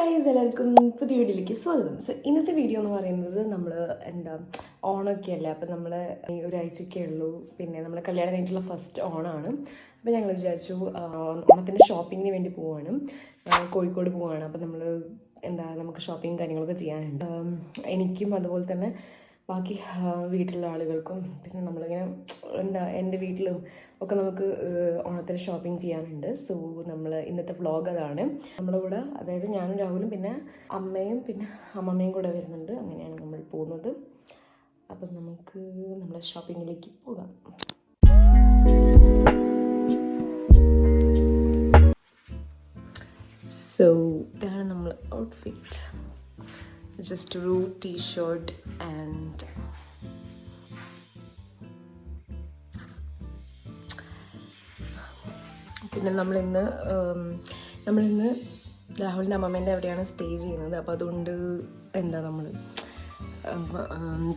Guys, എല്ലാവർക്കും പുതിയ വീഡിയോയിലേക്ക് സ്വാഗതം. സോ ഇന്നത്തെ വീഡിയോ എന്ന് പറയുന്നത് നമ്മൾ ഓണമൊക്കെ അല്ലേ, അപ്പം നമ്മൾ ഒരാഴ്ചയൊക്കെ ഉള്ളൂ. പിന്നെ നമ്മൾ കല്യാണം കഴിഞ്ഞിട്ടുള്ള ഫസ്റ്റ് ഓണമാണ്. അപ്പോൾ ഞങ്ങൾ വിചാരിച്ചു ഓണത്തിൻ്റെ ഷോപ്പിങ്ങിന് വേണ്ടി പോവാണ്, കോഴിക്കോട് പോവാണ്. അപ്പം നമ്മൾ നമുക്ക് ഷോപ്പിംഗ് കാര്യങ്ങളൊക്കെ ചെയ്യാനുണ്ട്. എനിക്കും അതുപോലെ തന്നെ ബാക്കി വീട്ടിലുള്ള ആളുകൾക്കും, പിന്നെ നമ്മളിങ്ങനെ എൻ്റെ വീട്ടിലും ഒക്കെ നമുക്ക് ഓണത്തിന് ഷോപ്പിംഗ് ചെയ്യാനുണ്ട്. സോ നമ്മൾ ഇന്നത്തെ വ്ളോഗ് അതാണ്. നമ്മുടെ കൂടെ, അതായത് ഞാനും രാഹുലും പിന്നെ അമ്മയും പിന്നെ അമ്മമ്മയും കൂടെ വരുന്നുണ്ട്. അങ്ങനെയാണ് നമ്മൾ പോകുന്നത്. അപ്പം നമുക്ക് നമ്മുടെ ഷോപ്പിങ്ങിലേക്ക് പോകാം. സോ ഇതാണ് നമ്മൾ ഔട്ട്ഫിറ്റ്. ജസ്റ്റ് ഒരു ടീഷർട്ട് ആൻഡ് പിന്നെ നമ്മളിന്ന് രാഹുലിൻ്റെ അമ്മമ്മേൻ്റെ അവിടെയാണ് സ്റ്റേ ചെയ്യുന്നത്. അപ്പോൾ അതുകൊണ്ട് നമ്മൾ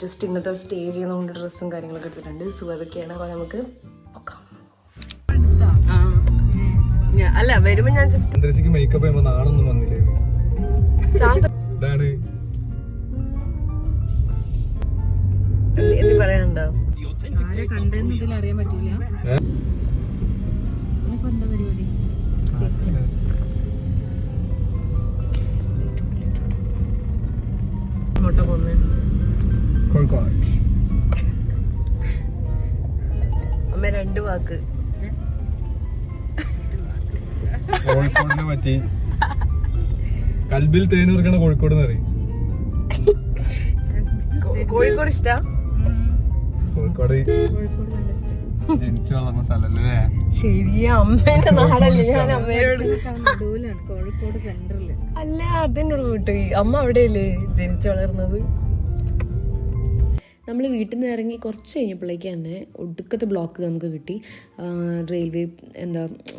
ജസ്റ്റ് ഇന്നത്തെ സ്റ്റേ ചെയ്യുന്നതുകൊണ്ട് ഡ്രസ്സും കാര്യങ്ങളൊക്കെ എടുത്തിട്ടുണ്ട്. സോ അതൊക്കെയാണ്. അപ്പോൾ നമുക്ക് നോക്കാം. അല്ല, വരുമ്പോൾ ഞാൻ ജസ്റ്റ് മേക്കപ്പ് ചെയ്യുമ്പോൾ നാളൊന്നും വന്നില്ലേ? എന്ത് പറയാനുണ്ടോ? അറിയാൻ പറ്റില്ല. എന്താ പരിപാടി? അമ്മ രണ്ട് വാക്ക് കോഴിക്കോടിനെ പറ്റി. കൽബിൽ തേനൂർക്കണ കോഴിക്കോട് എന്ന് പറയും. കോഴിക്കോട് ഇഷ്ടാ? കോഴിക്കോട് ജനിച്ചു വളർന്ന സ്ഥലല്ലേ? ശരിയാ, അമ്മേന്റെ നാടല്ലേ. ഞാൻ അമ്മയോട് കോഴിക്കോട് സെന്ററില് അല്ല, അതിനോട് വിട്ടു. അമ്മ അവിടെയല്ലേ ജനിച്ചു വളർന്നത്. നമ്മൾ വീട്ടിൽ നിന്ന് ഇറങ്ങി കുറച്ച് കഴിഞ്ഞപ്പോഴേക്ക് തന്നെ ഒടുക്കത്തെ ബ്ലോക്ക് നമുക്ക് കിട്ടി, റെയിൽവേ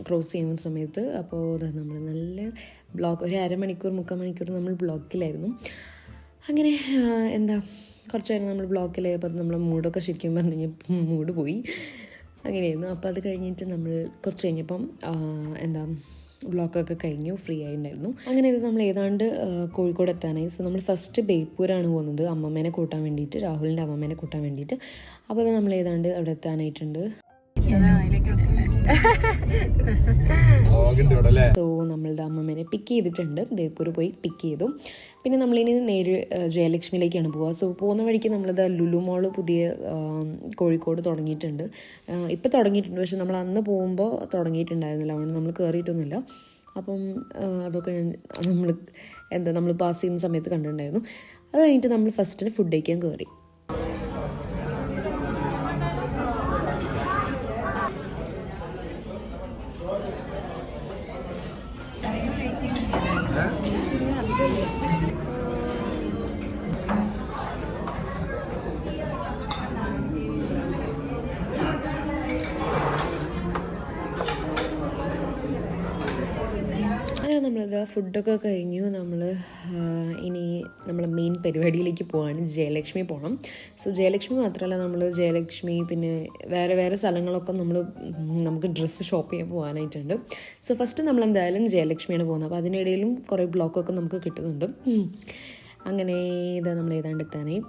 ക്രോസ് ചെയ്യുന്ന സമയത്ത്. അപ്പോൾ നമ്മൾ നല്ല ബ്ലോക്ക്, ഒരു അരമണിക്കൂർ 3/4 മണിക്കൂർ നമ്മൾ ബ്ലോക്കിലായിരുന്നു. അങ്ങനെ കുറച്ച് നേരം നമ്മൾ ബ്ലോക്കിലായപ്പോൾ നമ്മളെ മൂഡൊക്കെ ശരിക്കും പറഞ്ഞു കഴിഞ്ഞാൽ മൂഡ് പോയി. അങ്ങനെയായിരുന്നു. അപ്പോൾ അത് കഴിഞ്ഞിട്ട് നമ്മൾ കുറച്ച് കഴിഞ്ഞപ്പം ബ്ലോക്കൊക്കെ കഴിഞ്ഞു, ഫ്രീ ആയിട്ടുണ്ടായിരുന്നു. അങ്ങനെ ഇത് നമ്മൾ ഏതാണ്ട് കോഴിക്കോട് എത്താനായി. സോ നമ്മൾ ഫസ്റ്റ് ബേപ്പൂരാണ് പോകുന്നത്, അമ്മമ്മേനെ കൂട്ടാൻ വേണ്ടിയിട്ട്, രാഹുലിൻ്റെ അമ്മമ്മേനെ കൂട്ടാൻ വേണ്ടിയിട്ട്. അപ്പോൾ അത് നമ്മൾ ഏതാണ്ട് അവിടെ എത്താനായിട്ടുണ്ട്. സോ നമ്മളുടെ അമ്മമ്മേനെ പിക്ക് ചെയ്തിട്ടുണ്ട്, ബേപ്പൂർ പോയി പിക്ക് ചെയ്തു. പിന്നെ നമ്മളിനി നേരെ ജയലക്ഷ്മിയിലേക്കാണ് പോവുക. സോ പോകുന്ന വഴിക്ക് നമ്മളിത് ലുലു മോള് പുതിയ കോഴിക്കോട് തുടങ്ങിയിട്ടുണ്ട്. ഇപ്പം തുടങ്ങിയിട്ടുണ്ട്, പക്ഷെ നമ്മൾ അന്ന് പോകുമ്പോൾ തുടങ്ങിയിട്ടുണ്ടായിരുന്നില്ല, അതുകൊണ്ട് നമ്മൾ കയറിയിട്ടൊന്നുമില്ല. അപ്പം അതൊക്കെ നമ്മൾ പാസ് ചെയ്യുന്ന സമയത്ത് കണ്ടിട്ടുണ്ടായിരുന്നു. അത് കഴിഞ്ഞിട്ട് നമ്മൾ ഫസ്റ്റിന് ഫുഡ് കഴിക്കാൻ കയറി. അങ്ങനെ നമ്മളിത് ഫുഡൊക്കെ കഴിഞ്ഞു. ഇനി നമ്മൾ മെയിൻ പരിപാടിയിലേക്ക് പോവാണ്, ജയലക്ഷ്മി പോകണം. സോ ജയലക്ഷ്മി മാത്രമല്ല, നമ്മൾ ജയലക്ഷ്മി പിന്നെ വേറെ സ്ഥലങ്ങളൊക്കെ നമുക്ക് ഡ്രസ്സ് ഷോപ്പ് ചെയ്യാൻ പോകാനായിട്ടുണ്ട്. സോ ഫസ്റ്റ് നമ്മൾ എന്തായാലും ജയലക്ഷ്മിയാണ് പോകുന്നത്. അപ്പോൾ അതിനിടയിലും കുറേ ബ്ലോക്കൊക്കെ നമുക്ക് കിട്ടുന്നുണ്ട്. അങ്ങനെ നമ്മൾ ഏതാണ്ട് എത്താനായി.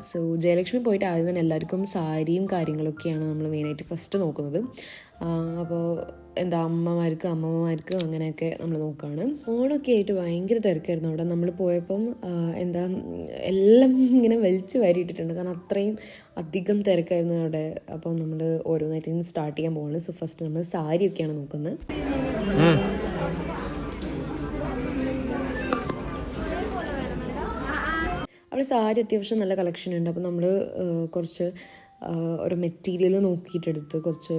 സോ ജയലക്ഷ്മി പോയിട്ട് ആദ്യം തന്നെ എല്ലാവർക്കും സാരിയും കാര്യങ്ങളൊക്കെയാണ് നമ്മൾ മെയിനായിട്ട് ഫസ്റ്റ് നോക്കുന്നത്. അപ്പോൾ അമ്മമാർക്ക് അങ്ങനെയൊക്കെ നമ്മൾ നോക്കുകയാണ്. ഓണമൊക്കെ ആയിട്ട് ഭയങ്കര തിരക്കായിരുന്നു അവിടെ. നമ്മൾ പോയപ്പം എല്ലാം ഇങ്ങനെ വലിച്ചു വാരിയിട്ടിട്ടുണ്ട്, കാരണം അത്രയും അധികം തിരക്കായിരുന്നു അവിടെ. അപ്പം നമ്മൾ ഓരോന്നായിട്ട് സ്റ്റാർട്ട് ചെയ്യാൻ പോകുന്നത്. സോ ഫസ്റ്റ് നമ്മൾ സാരിയൊക്കെയാണ് നോക്കുന്നത്. അവിടെ സാരി അത്യാവശ്യം നല്ല കളക്ഷൻ ഉണ്ട്. അപ്പോൾ നമ്മൾ കുറച്ച് ഒരു മെറ്റീരിയൽ നോക്കിയിട്ടെടുത്ത്, കുറച്ച്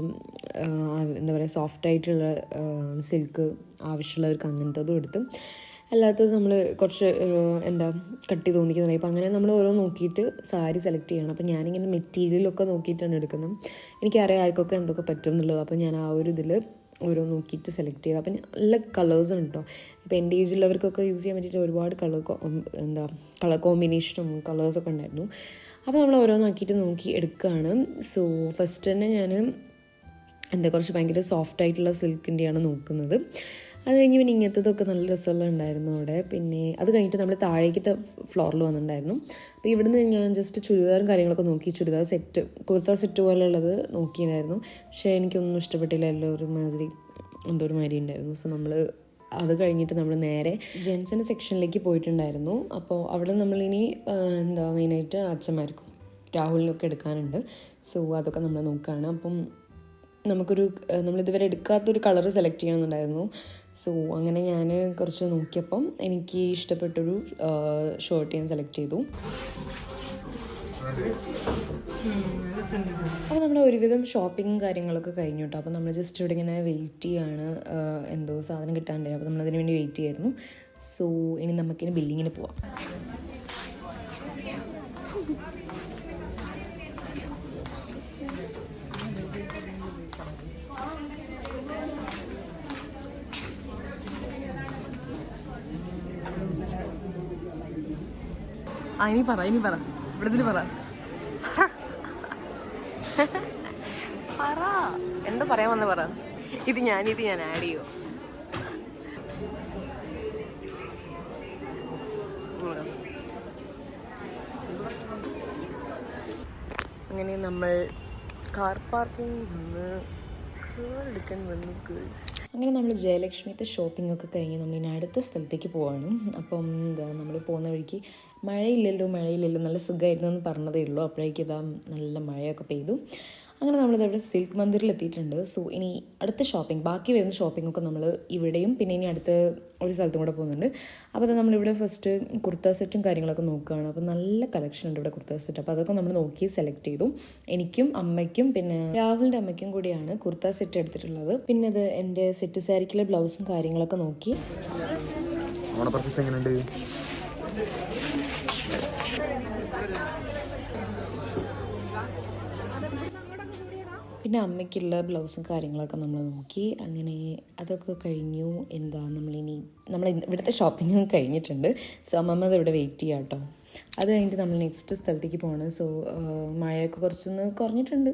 സോഫ്റ്റായിട്ടുള്ള സിൽക്ക് ആവശ്യമുള്ളവർക്ക് അങ്ങനത്തതും എടുത്ത്, അല്ലാത്തത് നമ്മൾ കുറച്ച് കട്ടി തോന്നിക്കുന്ന ടൈപ്പ്, അങ്ങനെ നമ്മൾ ഓരോ നോക്കിയിട്ട് സാരി സെലക്ട് ചെയ്യണം. അപ്പോൾ ഞാനിങ്ങനെ മെറ്റീരിയലൊക്കെ നോക്കിയിട്ടാണ് എടുക്കുന്നത്. എനിക്കറിയാം ആർക്കൊക്കെ എന്തൊക്കെ പറ്റും എന്നുള്ളത്. അപ്പോൾ ഞാൻ ആ ഒരു ഇതിൽ ഓരോ നോക്കിയിട്ട് സെലക്ട് ചെയ്ത്. അപ്പം നല്ല കളേഴ്സും ഉണ്ടോ. ഇപ്പോൾ എൻ്റെ ഏജിലുള്ളവർക്കൊക്കെ യൂസ് ചെയ്യാൻ വേണ്ടിയിട്ട് ഒരുപാട് കളർ കോമ്പിനേഷനും കളേഴ്സൊക്കെ ഉണ്ടായിരുന്നു. അപ്പോൾ നമ്മൾ ഓരോന്നാക്കിയിട്ട് നോക്കി എടുക്കുകയാണ്. സോ ഫസ്റ്റ് തന്നെ ഞാൻ കുറച്ച് ഭയങ്കര സോഫ്റ്റായിട്ടുള്ള സിൽക്കിൻ്റെയാണ് നോക്കുന്നത്. അത് കഴിഞ്ഞ് പിന്നെ ഇങ്ങനത്തതൊക്കെ നല്ല രസമുള്ള ഉണ്ടായിരുന്നു അവിടെ. പിന്നെ അത് കഴിഞ്ഞിട്ട് നമ്മൾ താഴേക്കത്തെ ഫ്ലോറിൽ വന്നിട്ടുണ്ടായിരുന്നു. അപ്പോൾ ഇവിടുന്ന് ഞാൻ ജസ്റ്റ് ചുരിദാറും കാര്യങ്ങളൊക്കെ നോക്കി, ചുരിദാർ സെറ്റ്, കുർത്ത സെറ്റ് പോലെയുള്ളത് നോക്കിയിട്ടുണ്ടായിരുന്നു. പക്ഷേ എനിക്കൊന്നും ഇഷ്ടപ്പെട്ടില്ല, എല്ലാം ഒരു മാതിരി എന്തോ ഒരു മാതിരി ഉണ്ടായിരുന്നു. സോ നമ്മൾ അത് കഴിഞ്ഞിട്ട് നമ്മൾ നേരെ ജെൻസിൻ്റെ സെക്ഷനിലേക്ക് പോയിട്ടുണ്ടായിരുന്നു. അപ്പോൾ അവിടെ നമ്മളിനി മെയിനായിട്ട് അച്ഛന്മാർക്കും രാഹുലിനൊക്കെ എടുക്കാനുണ്ട്. സോ അതൊക്കെ നമ്മൾ നോക്കുകയാണ്. അപ്പം നമ്മളിതുവരെ എടുക്കാത്തൊരു കളർ സെലക്ട് ചെയ്യണമെന്നുണ്ടായിരുന്നു. സോ അങ്ങനെ ഞാൻ കുറച്ച് നോക്കിയപ്പം എനിക്ക് ഇഷ്ടപ്പെട്ടൊരു ഷർട്ട് ഞാൻ സെലക്ട് ചെയ്തു. അപ്പോൾ നമ്മുടെ ഒരുവിധം ഷോപ്പിങ്ങും കാര്യങ്ങളൊക്കെ കഴിഞ്ഞു കേട്ടോ. അപ്പോൾ നമ്മൾ ജസ്റ്റ് ഇവിടെ ഇങ്ങനെ വെയിറ്റ് ചെയ്യാണ്, എന്തോ സാധനം കിട്ടാണ്ടായി. അപ്പോൾ നമ്മളതിന് വേണ്ടി വെയിറ്റ് ചെയ്യായിരുന്നു. സോ ഇനി നമുക്കിനി ബില്ലിങ്ങിന് പോവാം. ഇനി പറ ഇവിടെ പറ എന്താ പറയാൻ വന്ന് പറ. ഇത് ഞാൻ ആഡ് ചെയ്യോ? അങ്ങനെ നമ്മൾ കാർ പാർക്കിംഗ് എടുക്കാൻ വന്നു ഗേൾസ്. അങ്ങനെ നമ്മൾ ജയലക്ഷ്മിത്തെ ഷോപ്പിംഗ് ഒക്കെ കഴിഞ്ഞ് നമ്മളിനി അടുത്ത സ്ഥലത്തേക്ക് പോവാണ്. അപ്പം നമ്മൾ പോകുന്ന വഴിക്ക് മഴയില്ലല്ലോ നല്ല സുഖമായിരുന്നു എന്ന് പറഞ്ഞതേ ഉള്ളൂ. അപ്പോഴേക്കും നല്ല മഴയൊക്കെ പെയ്തു. അങ്ങനെ നമ്മളിതവിടെ സിൽക്ക് മന്ദിറിൽ എത്തിയിട്ടുണ്ട്. സോ ഇനി അടുത്ത ബാക്കി വരുന്ന ഷോപ്പിങ്ങൊക്കെ നമ്മൾ ഇവിടെയും പിന്നെ ഇനി അടുത്ത ഒരു സ്ഥലത്തും കൂടെ പോകുന്നുണ്ട്. അപ്പോൾ നമ്മളിവിടെ ഫസ്റ്റ് കുർത്ത സെറ്റും കാര്യങ്ങളൊക്കെ നോക്കുകയാണ്. അപ്പോൾ നല്ല കളക്ഷൻ ഉണ്ട് ഇവിടെ കുർത്ത സെറ്റ്. അപ്പോൾ അതൊക്കെ നമ്മൾ നോക്കി സെലക്ട് ചെയ്തു. എനിക്കും അമ്മയ്ക്കും പിന്നെ രാഹുലിൻ്റെ അമ്മയ്ക്കും കൂടിയാണ് കുർത്ത സെറ്റ് എടുത്തിട്ടുള്ളത്. പിന്നെ അത് എൻ്റെ സെറ്റ് സാരിക്കുള്ള ബ്ലൗസും കാര്യങ്ങളൊക്കെ നോക്കി. പിന്നെ അമ്മയ്ക്കുള്ള ബ്ലൗസും കാര്യങ്ങളൊക്കെ നമ്മൾ നോക്കി. അങ്ങനെ അതൊക്കെ കഴിഞ്ഞു. നമ്മൾ ഇവിടുത്തെ ഷോപ്പിങ്ങും കഴിഞ്ഞിട്ടുണ്ട്. സോ അമ്മമ്മ ഇവിടെ വെയിറ്റ് ചെയ്യാം കേട്ടോ. അത് കഴിഞ്ഞിട്ട് നമ്മൾ നെക്സ്റ്റ് സ്ഥലത്തേക്ക് പോകണം. സോ മഴയൊക്കെ കുറച്ചൊന്ന് കുറഞ്ഞിട്ടുണ്ട്.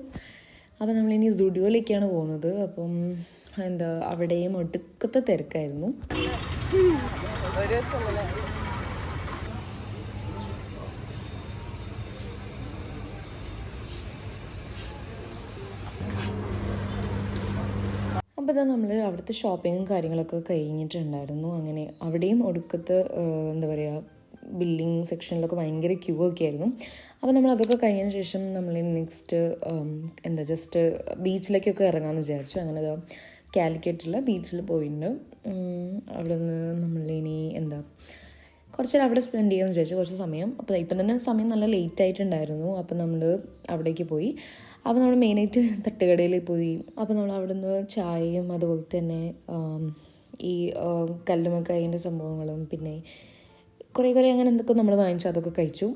അപ്പോൾ നമ്മളിനി സ്റ്റുഡിയോയിലേക്കാണ് പോകുന്നത്. അപ്പം അവിടെയും ഒടുക്കത്തെ തിരക്കായിരുന്നു. അപ്പോൾ നമ്മൾ അവിടുത്തെ ഷോപ്പിങ്ങും കാര്യങ്ങളൊക്കെ കഴിഞ്ഞിട്ടുണ്ടായിരുന്നു. അങ്ങനെ അവിടെയും ഒടുക്കത്ത് ബില്ലിങ് സെക്ഷനിലൊക്കെ ഭയങ്കര ക്യൂ ഒക്കെ ആയിരുന്നു. അപ്പോൾ നമ്മൾ അതൊക്കെ കഴിഞ്ഞതിന് ശേഷം നമ്മൾ നെക്സ്റ്റ് ജസ്റ്റ് ബീച്ചിലേക്കൊക്കെ ഇറങ്ങാമെന്ന് വിചാരിച്ചു. അങ്ങനെ കാലിക്കറ്റുള്ള ബീച്ചിൽ പോയിട്ടുണ്ട്. അവിടെ നിന്ന് നമ്മളിനി കുറച്ച് അവിടെ സ്പെൻഡ് ചെയ്യാമെന്ന് വിചാരിച്ചു കുറച്ച് സമയം. അപ്പോൾ ഇപ്പം തന്നെ സമയം നല്ല ലേറ്റ് ആയിട്ടുണ്ടായിരുന്നു. അപ്പോൾ നമ്മൾ അവിടേക്ക് പോയി. അപ്പോൾ നമ്മൾ മെയിനായിട്ട് തട്ടുകടയിൽ പോയി. അപ്പോൾ നമ്മൾ അവിടെ നിന്ന് ചായയും അതുപോലെ തന്നെ ഈ കല്ലുമക്കായൻ്റെ സംഭവങ്ങളും പിന്നെ കുറേ അങ്ങനെ എന്തൊക്കെ നമ്മൾ വാങ്ങിച്ചു അതൊക്കെ കഴിച്ചു.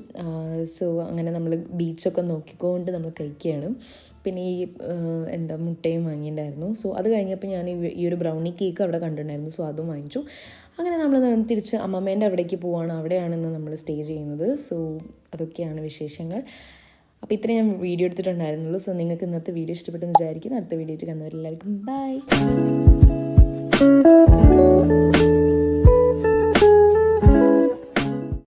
സോ അങ്ങനെ നമ്മൾ ബീച്ചൊക്കെ നോക്കിക്കൊണ്ട് നമ്മൾ കഴിക്കുകയാണ്. പിന്നെ ഈ മുട്ടയും വാങ്ങിയിട്ടുണ്ടായിരുന്നു. സോ അത് കഴിഞ്ഞപ്പോൾ ഞാൻ ഈ ഒരു ബ്രൗണി കേക്ക് അവിടെ കണ്ടിട്ടുണ്ടായിരുന്നു. സോ അതും വാങ്ങിച്ചു. അങ്ങനെ നമ്മൾ തിരിച്ച് അമ്മമ്മേൻ്റെ അവിടേക്ക് പോവുകയാണ്. അവിടെയാണെന്ന് നമ്മൾ സ്റ്റേ ചെയ്യുന്നത്. സോ അതൊക്കെയാണ് വിശേഷങ്ങൾ. അപ്പോൾ ഇത്രയും ഞാൻ വീഡിയോ എടുത്തിട്ടുണ്ടായിരുന്നുള്ളൂ. സോ നിങ്ങൾക്ക് ഇന്നത്തെ വീഡിയോ ഇഷ്ടപ്പെട്ടെന്ന് വിചാരിക്കുന്നു. അടുത്ത വീഡിയോ ആയിട്ട് കാണുന്നവരെല്ലാവർക്കും ബൈ.